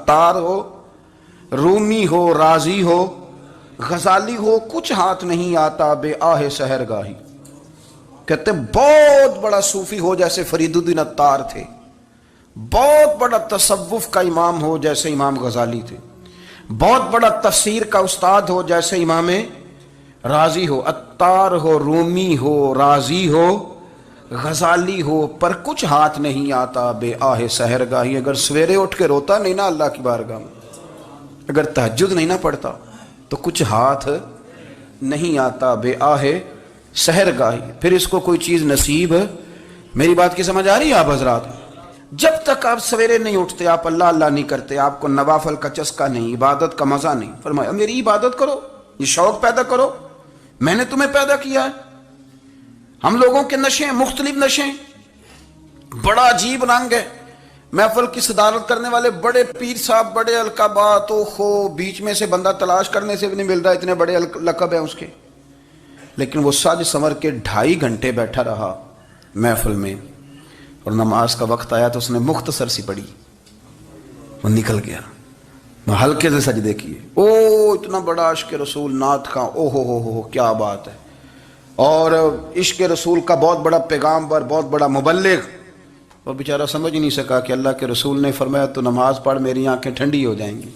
तार हो, रूमी हो, राजी हो, गजाली हो, कुछ हाथ नहीं आता बे आहे सहरगाही। कहते बहुत बड़ा सूफी हो जैसे फरीदुद्दीन अत्तार थे, बहुत बड़ा तसव्वुफ का इमाम हो जैसे इमाम गजाली थे, बहुत बड़ा तफसीर का उस्ताद हो जैसे इमाम राजी हो, अत्तार हो, रूमी हो, राजी हो, गजाली हो, पर कुछ हाथ नहीं आता बे आहे सहरगाही। अगर सवेरे उठ के रोता नहीं ना अल्लाह की बारगाह में, अगर तहज्जुद नहीं ना पढ़ता, तो कुछ हाथ नहीं आता बे आहे सहरगाही। फिर इसको कोई चीज़ नसीब। मेरी बात की समझ आ रही है आप हजरात? जब तक आप सवेरे नहीं उठते, आप अल्लाह अल्लाह नहीं करते, आपको नवाफल का चस्का नहीं, इबादत का मज़ा नहीं, फरमाया मेरी इबादत करो, ये शौक पैदा करो, मैंने तुम्हें पैदा किया है। हम लोगों के नशे, मुख्तलिफ नशे, बड़ा अजीब रंग है। महफिल की सदारत करने वाले बड़े पीर साहब, बड़े अलकाबात, ओहो, बीच में से बंदा तलाश करने से भी नहीं मिल रहा, इतने बड़े लकब हैं उसके। लेकिन वो सज संवर के 2.5 घंटे बैठा रहा महफिल में, और नमाज का वक्त आया तो उसने मुख्तसर सी पढ़ी, वो निकल गया, हल्के से सजदे किए। ओ इतना बड़ा इश्क़ रसूल नात का, ओ हो क्या बात है। और इश्क़ रसूल का बहुत बड़ा पैगाम्बर, बहुत बड़ा मुबल्लिग, वो बेचारा समझ ही नहीं सका कि अल्लाह के रसूल ने फरमाया तो नमाज पढ़, मेरी आंखें ठंडी हो जाएंगी।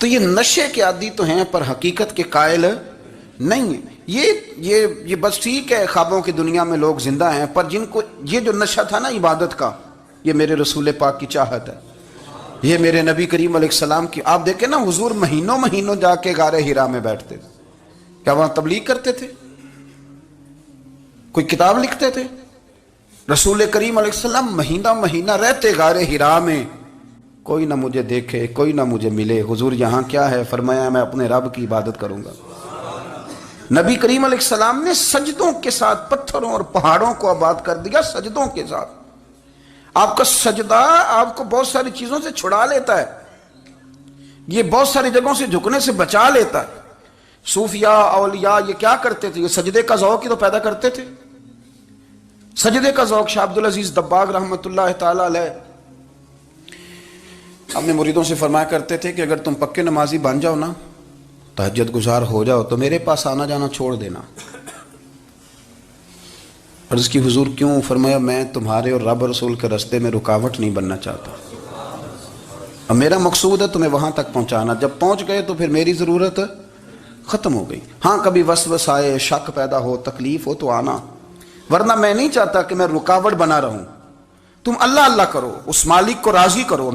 तो ये नशे के आदी तो हैं पर हकीकत के कायल नहीं है। ये बस ठीक है, ख्वाबों की दुनिया में लोग जिंदा हैं, पर जिनको ये जो नशा था ना इबादत का, ये मेरे रसूल पाक की चाहत है, ये मेरे नबी करीम अलैहिस्सलाम की। आप देखें ना, हुजूर महीनों महीनों जाके गारे हिरा में बैठते थे। क्या वहां तबलीग करते थे? कोई किताब लिखते थे? रसूल करीम अलैहिस्सलाम महीना महीना रहते गारे हिरा में, कोई ना मुझे देखे, कोई ना मुझे मिले। हुजूर यहाँ क्या है? फरमाया मैं अपने रब की इबादत करूंगा। नबी करीम अलैहिस्सलाम ने सजदों के साथ पत्थरों और पहाड़ों को आबाद कर दिया, सजदों के साथ। आपका सजदा आपको बहुत सारी चीजों से छुड़ा लेता है, ये बहुत सारी जगहों से झुकने से बचा लेता है। सूफिया औलिया ये क्या करते थे? ये सजदे का ज़ौक़ ही तो पैदा करते थे। सजदे का ज़ौक़ शाह अब्दुल अजीज दब्बाग रहमतुल्लाह ताला अलैह अपने मुरीदों से फरमाया करते थे कि अगर तुम पक्के नमाजी बन जाओ ना, तहज्जुद गुजार हो जाओ, तो मेरे पास आना जाना छोड़ देना। अर्ज़ की हुजूर क्यों? फरमाया मैं तुम्हारे और रब रसूल के रास्ते में रुकावट नहीं बनना चाहता, अब मेरा मकसूद है तुम्हें वहां तक पहुंचाना। जब पहुंच गए तो फिर मेरी ज़रूरत ख़त्म हो गई। हाँ, कभी वसवस आए, शक पैदा हो, तकलीफ हो तो आना, वरना मैं नहीं चाहता कि मैं रुकावट बना रहूं। तुम अल्लाह अल्लाह करो, उस मालिक को राज़ी करो।